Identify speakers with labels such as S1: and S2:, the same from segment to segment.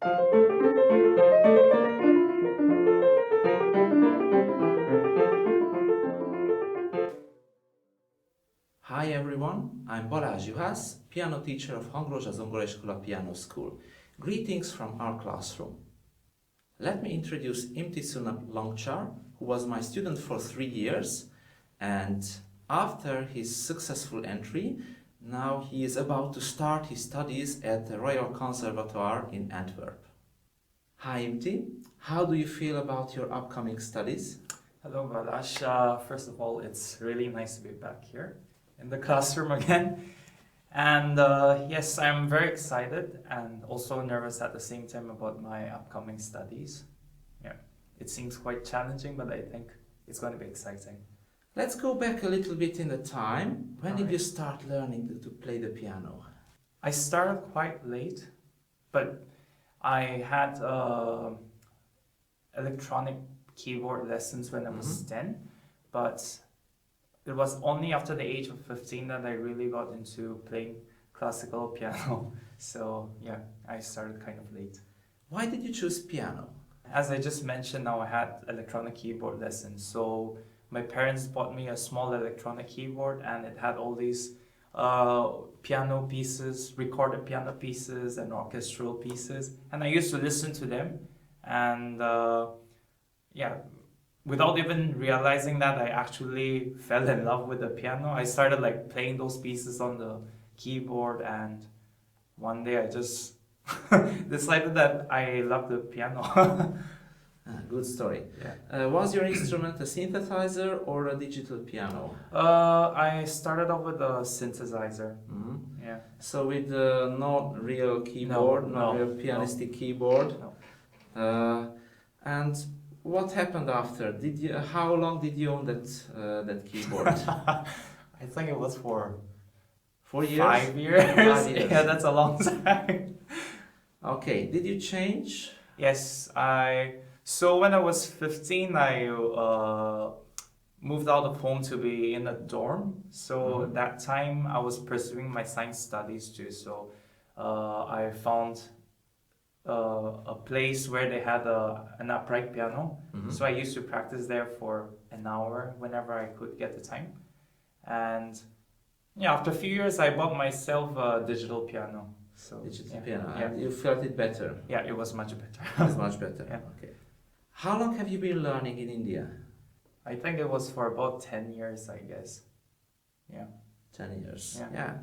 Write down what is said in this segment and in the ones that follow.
S1: Hi everyone, I'm Balázs Juhász, piano teacher of Hangrózsa Zongoraiskola Piano School. Greetings from our classroom. Let me introduce Imtisunep Longchar, who was my student for 3 years, and after his successful entry, now he is about to start his studies at the Royal Conservatoire in Antwerp. Hi Imti, how do you feel about your upcoming studies?
S2: Hello, Balázs. First of all, it's really nice to be back here in the classroom again. And yes, I'm very excited and also nervous at the same time about my upcoming studies. Yeah, it seems quite challenging, but I think it's going to be exciting.
S1: Let's go back a little bit in the time. When did
S2: Alright.
S1: you start learning to play the piano?
S2: I started quite late, but I had electronic keyboard lessons when I was 10, but it was only after the age of 15 that I really got into playing classical piano. So yeah, I started kind of late.
S1: Why did you choose piano?
S2: As I just mentioned, now I had electronic keyboard lessons. So my parents bought me a small electronic keyboard and it had all these piano pieces, recorded piano pieces and orchestral pieces. And I used to listen to them and yeah, without even realizing that, I actually fell in love with the piano. I started like playing those pieces on the keyboard and one day I just decided that I love the piano.
S1: Good story.
S2: Yeah.
S1: Was your instrument a synthesizer or a digital piano?
S2: I started off with a synthesizer. Yeah.
S1: So with no real keyboard, no real pianistic keyboard.
S2: No.
S1: And what happened after? How long did you own that keyboard?
S2: I think it was for
S1: 4 years?
S2: 5 years.
S1: 5 years.
S2: Yeah, that's a long time.
S1: Okay, did you change?
S2: Yes, so when I was 15, I moved out of home to be in a dorm. So that time I was pursuing my science studies too. So I found a place where they had an upright piano. So I used to practice there for an hour whenever I could get the time. And yeah, after a few years, I bought myself a digital piano. So
S1: Digital
S2: yeah,
S1: piano.
S2: yeah.
S1: And you felt it better?
S2: Yeah, it was much better.
S1: It's much better.
S2: Yeah.
S1: Okay. How long have you been learning in India?
S2: I think it was for about 10 years, I guess. Yeah.
S1: 10 years.
S2: Yeah.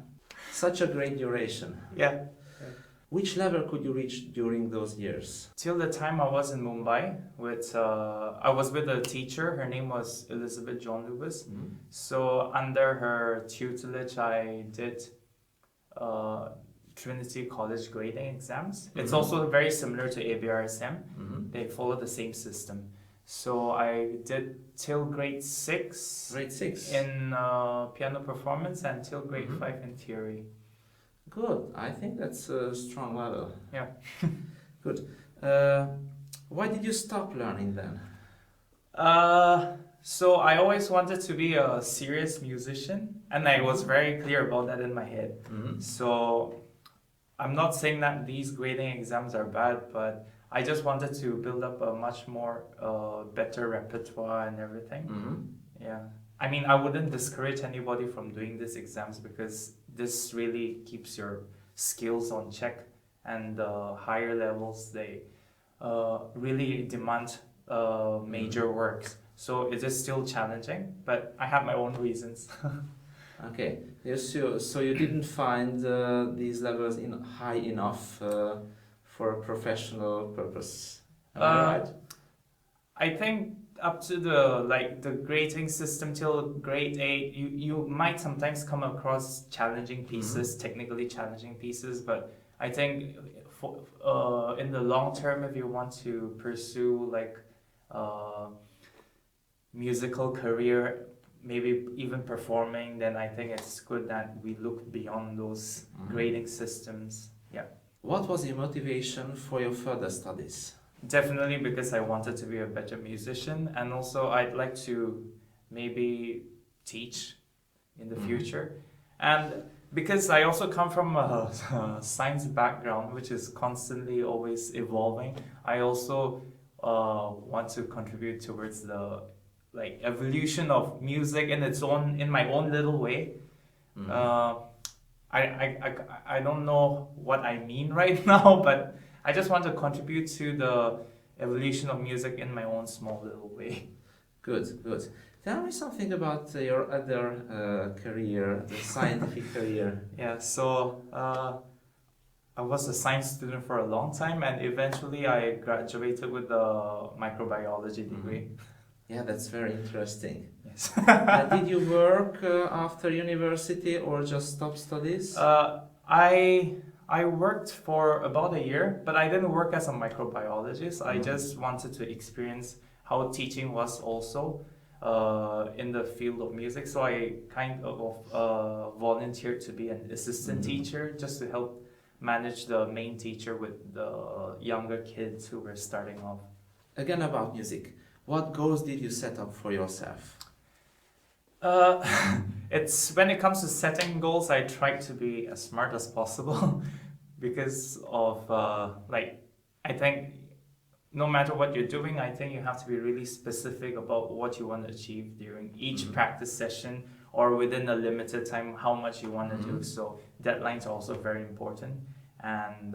S1: Such a great duration.
S2: Yeah.
S1: Which level could you reach during those years?
S2: Till the time I was in Mumbai, I was with a teacher. Her name was Elizabeth John Lewis. So under her tutelage, I did Trinity College grading exams. It's also very similar to ABRSM. They follow the same system. So I did till grade 6.
S1: Grade 6?
S2: In piano performance and till grade 5 in theory.
S1: Good. I think that's a strong level.
S2: Yeah.
S1: Good. Why did you stop learning then?
S2: So I always wanted to be a serious musician, and I was very clear about that in my head. So I'm not saying that these grading exams are bad, but I just wanted to build up a much more better repertoire and everything. Yeah. I mean, I wouldn't discourage anybody from doing these exams because this really keeps your skills on check, and higher levels, they really demand major works. So it is still challenging, but I have my own reasons.
S1: Okay. Yes, so you didn't find these levels high enough for a professional purpose. Am I right?
S2: I think up to the grading system till grade 8, you might sometimes come across challenging pieces, technically challenging pieces, but I think for in the long term, if you want to pursue like musical career, maybe even performing, then I think it's good that we look beyond those grading systems. Yeah.
S1: What was your motivation for your further studies?
S2: Definitely because I wanted to be a better musician, and also I'd like to maybe teach in the future. And because I also come from a science background, which is constantly always evolving, I also want to contribute towards the evolution of music in my own little way. I don't know what I mean right now, but I just want to contribute to the evolution of music in my own small little way.
S1: Good, good. Tell me something about your other career, the scientific career.
S2: Yeah, so I was a science student for a long time, and eventually I graduated with a microbiology degree.
S1: Yeah, that's very interesting.
S2: Yes.
S1: Did you work after university or just stop studies?
S2: I worked for about a year, but I didn't work as a microbiologist. I just wanted to experience how teaching was also in the field of music. So I kind of volunteered to be an assistant teacher just to help manage the main teacher with the younger kids who were starting off.
S1: Again, about music. What goals did you set up for yourself?
S2: It's when it comes to setting goals, I try to be as smart as possible because of I think no matter what you're doing, I think you have to be really specific about what you want to achieve during each practice session or within a limited time, how much you want to do. So deadlines are also very important, and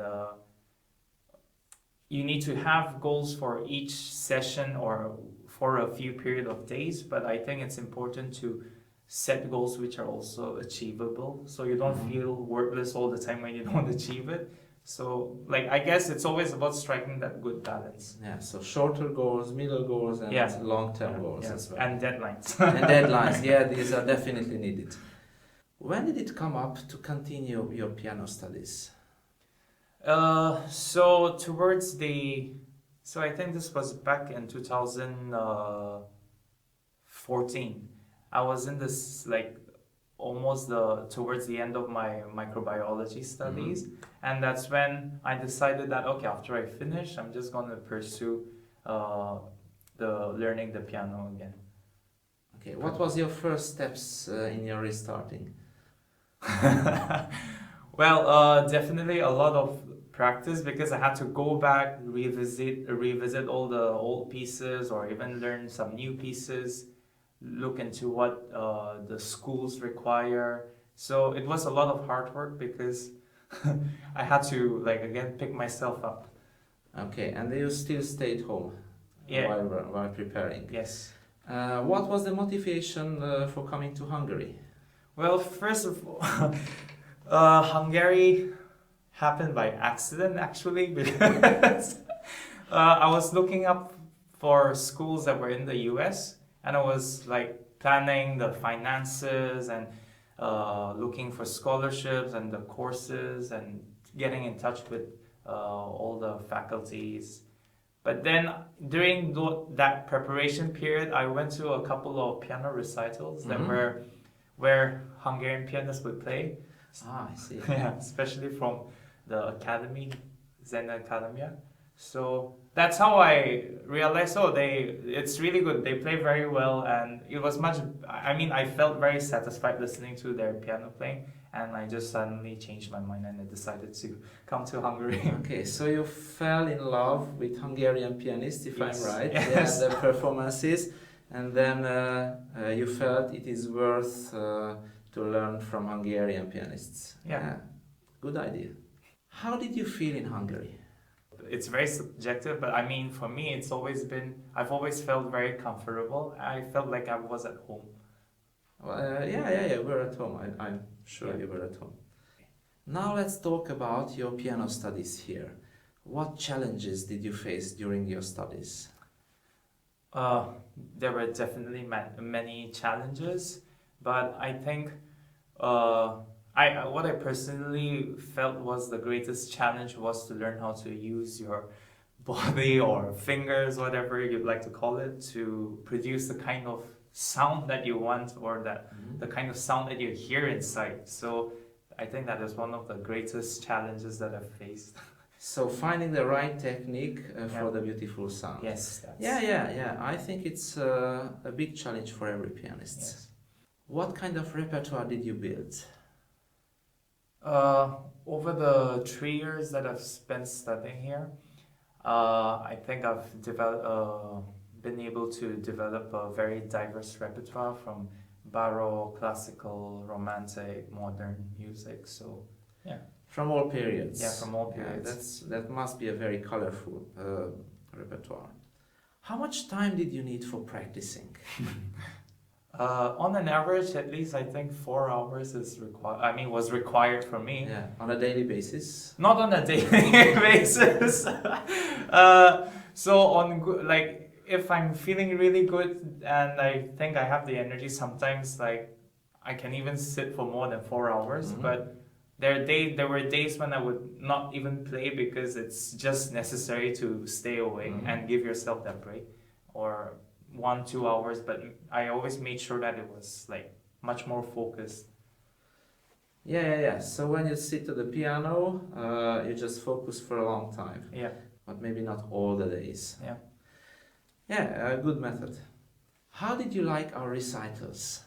S2: you need to have goals for each session or for a few period of days, but I think it's important to set goals which are also achievable, so you don't feel worthless all the time when you don't achieve it. So I guess it's always about striking that good balance.
S1: Yeah, so shorter goals, middle goals, and long-term goals as well.
S2: And deadlines.
S1: And deadlines, yeah, these are definitely needed. When did it come up to continue your piano studies?
S2: So I think this was back in 2014. I was in this almost towards the end of my microbiology studies, and that's when I decided that after I finish, I'm just going to pursue learning the piano again.
S1: Okay, what was your first steps in your restarting?
S2: Well, definitely a lot of practice, because I had to go back, revisit all the old pieces, or even learn some new pieces, look into what the schools require. So it was a lot of hard work because I had to again pick myself up.
S1: Okay, and you still stayed home while preparing.
S2: Yes.
S1: What was the motivation for coming to Hungary?
S2: Well, first of all, Hungary happened by accident, actually, because I was looking up for schools that were in the US, and I was planning the finances and looking for scholarships and the courses and getting in touch with all the faculties. But then during that preparation period, I went to a couple of piano recitals that were where Hungarian pianists would play.
S1: Ah, I see.
S2: Yeah, especially from the academy, Zen Academia. So that's how I realized, it's really good. They play very well, and it was I felt very satisfied listening to their piano playing, and I just suddenly changed my mind and I decided to come to Hungary.
S1: Okay, so you fell in love with Hungarian pianists, if
S2: Yes.
S1: I'm right,
S2: Yes.
S1: and the performances, and then you felt it is worth to learn from Hungarian pianists.
S2: Yeah.
S1: Good idea. How did you feel in Hungary?
S2: It's very subjective, but for me, I've always felt very comfortable. I felt like I was at home.
S1: Well, we're at home. I'm sure you were at home. Now let's talk about your piano studies here. What challenges did you face during your studies?
S2: There were definitely many challenges, but I think what I personally felt was the greatest challenge was to learn how to use your body or fingers, whatever you'd like to call it, to produce the kind of sound that you want, or the kind of sound that you hear inside. So I think that is one of the greatest challenges that I've faced.
S1: So finding the right technique for the beautiful sound.
S2: Yes.
S1: Yeah. I think it's a big challenge for every pianist.
S2: Yes.
S1: What kind of repertoire did you build?
S2: Over the 3 years that I've spent studying here, I think I've been able to develop a very diverse repertoire from Baroque, classical, romantic, modern music. So, yeah.
S1: From all periods.
S2: Yeah, from all periods.
S1: That must be a very colorful repertoire. How much time did you need for practicing?
S2: On an average, at least I think 4 hours was required for me.
S1: Yeah, on a daily basis.
S2: Not on a daily basis. If I'm feeling really good and I think I have the energy, sometimes I can even sit for more than 4 hours.
S1: Mm-hmm.
S2: But there were days when I would not even play because it's just necessary to stay awake and give yourself that break, or 1-2 hours. But I always made sure that it was much more focused.
S1: Yeah. So when you sit to the piano, you just focus for a long time.
S2: Yeah.
S1: But maybe not all the days.
S2: Yeah.
S1: Yeah, a good method. How did you like our recitals?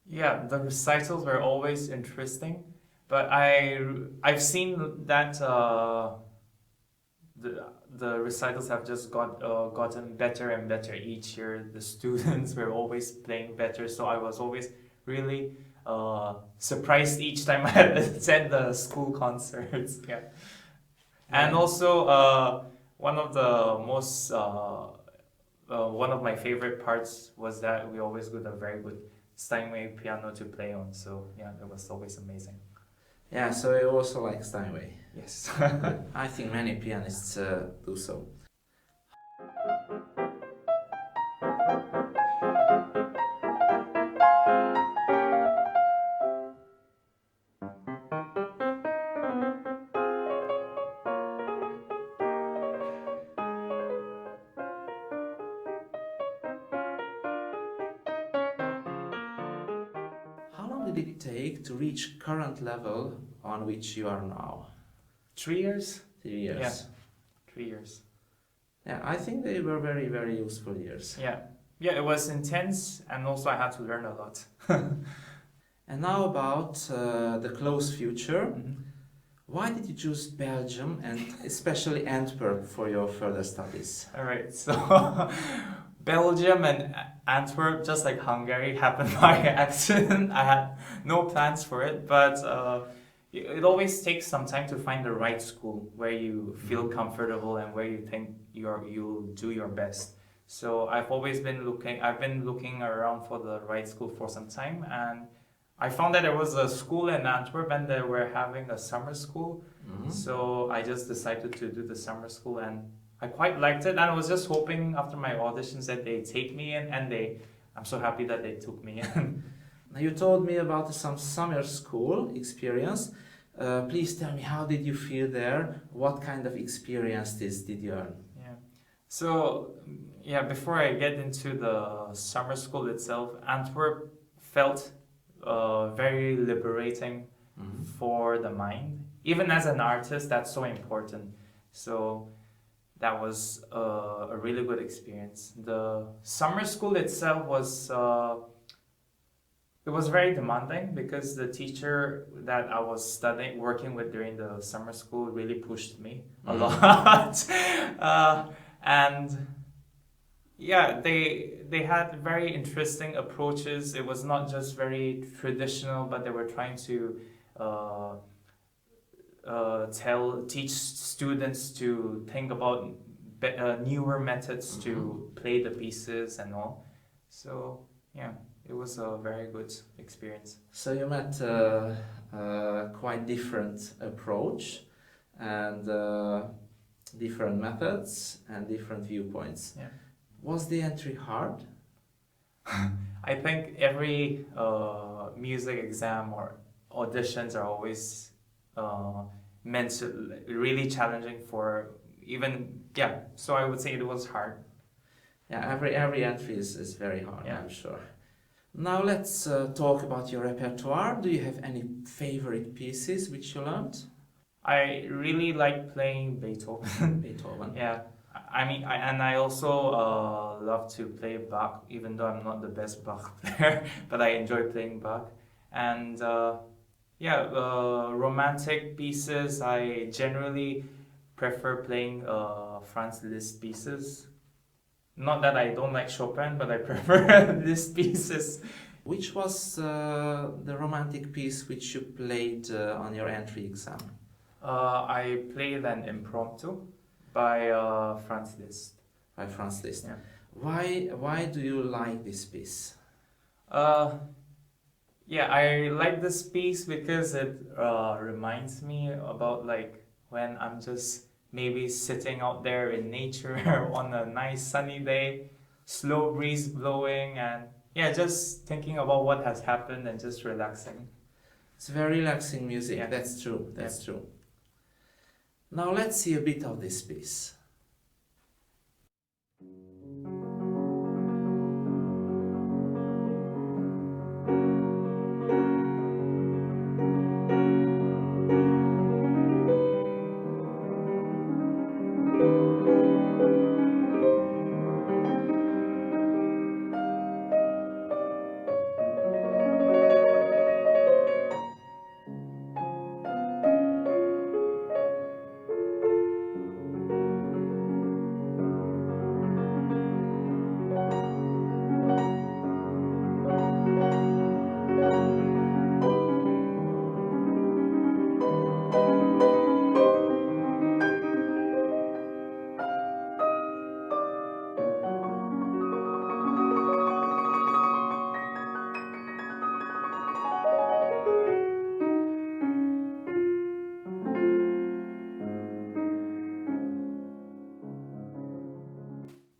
S2: Yeah, the recitals were always interesting, but I've seen that the recitals have just gotten better and better each year. The students were always playing better, so I was always really surprised each time I had to attend the school concerts. Yeah, and also one of my favorite parts was that we always got a very good Steinway piano to play on. So yeah, that was always amazing.
S1: Yeah, so you also like Steinway.
S2: Yes.
S1: I think many pianists do so. How long did it take to reach current level on which you are now?
S2: 3 years?
S1: 3 years.
S2: Yeah. 3 years.
S1: Yeah, I think they were very, very useful years.
S2: Yeah. Yeah, it was intense, and also I had to learn a lot.
S1: And now about the close future.
S2: Mm-hmm.
S1: Why did you choose Belgium and especially Antwerp for your further studies?
S2: All right, so Belgium and Antwerp, just like Hungary, happened by accident. I had no plans for it, but it always takes some time to find the right school where you feel comfortable and where you think you'll do your best. So I've been looking around for the right school for some time, and I found that there was a school in Antwerp and they were having a summer school.
S1: Mm-hmm.
S2: So I just decided to do the summer school, and I quite liked it. And I was just hoping after my auditions that they take me in, and I'm so happy that they took me in.
S1: Now you told me about some summer school experience. Please tell me, how did you feel there? What kind of experiences did you earn?
S2: Yeah. So, before I get into the summer school itself, Antwerp felt very liberating for the mind. Even as an artist, that's so important. So that was a really good experience. The summer school itself was it was very demanding because the teacher that I was working with during the summer school really pushed me a lot. And yeah, they had very interesting approaches. It was not just very traditional, but they were trying to teach students to think about newer methods to play the pieces and all. So yeah, it was a very good experience.
S1: So you met quite different approach and different methods and different viewpoints.
S2: Yeah.
S1: Was the entry hard?
S2: I think every music exam or auditions are always meant to really challenging for so I would say it was hard.
S1: Yeah, every entry is very hard, I'm sure. Now let's talk about your repertoire. Do you have any favorite pieces which you learned?
S2: I really like playing Beethoven.
S1: Beethoven.
S2: Yeah. I also love to play Bach, even though I'm not the best Bach player, but I enjoy playing Bach. And Yeah, romantic pieces, I generally prefer playing Franz Liszt pieces. Not that I don't like Chopin, but I prefer Liszt pieces.
S1: Which was the romantic piece which you played on your entry exam?
S2: I played an impromptu by Franz Liszt.
S1: By Franz Liszt.
S2: Yeah.
S1: Why do you like this piece?
S2: Yeah, I like this piece because it reminds me about like when I'm just maybe sitting out there in nature on a nice sunny day, slow breeze blowing, and yeah, just thinking about what has happened and just relaxing.
S1: It's very relaxing music.
S2: Yeah.
S1: That's true. That's true. Now let's see a bit of this piece.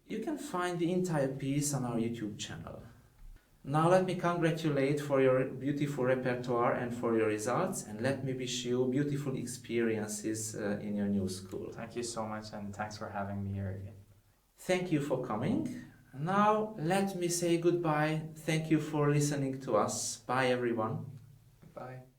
S1: You can find the entire piece on our YouTube channel. Now let me congratulate for your beautiful repertoire and for your results, and let me wish you beautiful experiences in your new school.
S2: Thank you so much, and thanks for having me here again.
S1: Thank you for coming. Now let me say goodbye. Thank you for listening to us. Bye everyone.
S2: Bye.